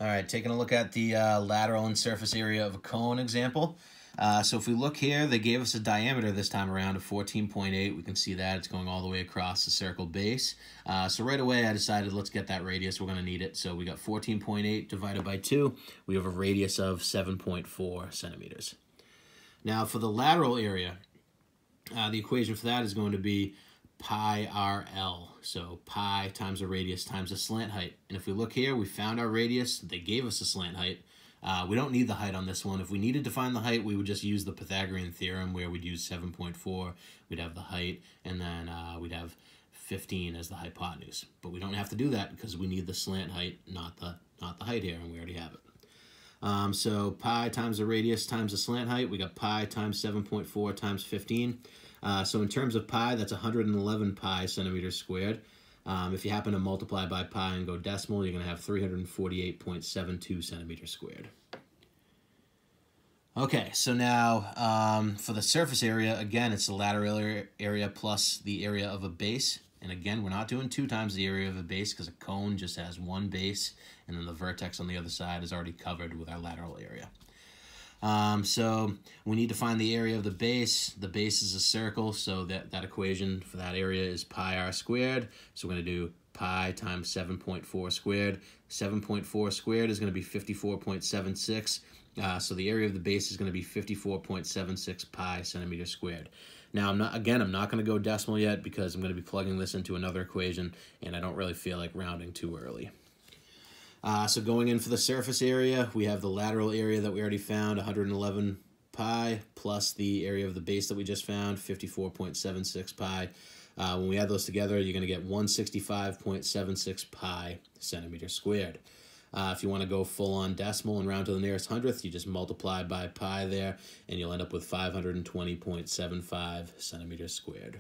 All right, taking a look at the lateral and surface area of a cone example. So if we look here, they gave us a diameter this time around of 14.8. We can see that it's going all the way across the circle base. So right away I decided let's get that radius. We're going to need it. So we got 14.8 divided by 2. We have a radius of 7.4 centimeters. Now for the lateral area, the equation for that is going to be pi RL. So pi times the radius times the slant height. And if we look here, we found our radius. They gave us a slant height. We don't need the height on this one. If we needed to find the height, we would just use the Pythagorean theorem where we'd use 7.4. We'd have the height, and then we'd have 15 as the hypotenuse. But we don't have to do that because we need the slant height, not the height here, and we already have it. So pi times the radius times the slant height, we got pi times 7.4 times 15. So in terms of pi, that's 111 pi centimeters squared. If you happen to multiply by pi and go decimal, you're going to have 348.72 centimeters squared. Okay, so now for the surface area, again, it's the lateral area plus the area of a base. And again, we're not doing 2 times the area of a base because a cone just has one base, and then the vertex on the other side is already covered with our lateral area. So we need to find the area of the base. The base is a circle, so that equation for that area is pi r squared. So we're going to do pi times 7.4 squared. 7.4 squared is going to be 54.76. So the area of the base is going to be 54.76 pi centimeters squared. Now, I'm not going to go decimal yet because I'm going to be plugging this into another equation, and I don't really feel like rounding too early. So going in for the surface area, we have the lateral area that we already found, 111 pi, plus the area of the base that we just found, 54.76 pi. When we add those together, you're going to get 165.76 pi centimeters squared. If you want to go full-on decimal and round to the nearest hundredth, you just multiply by pi there, and you'll end up with 520.75 centimeters squared.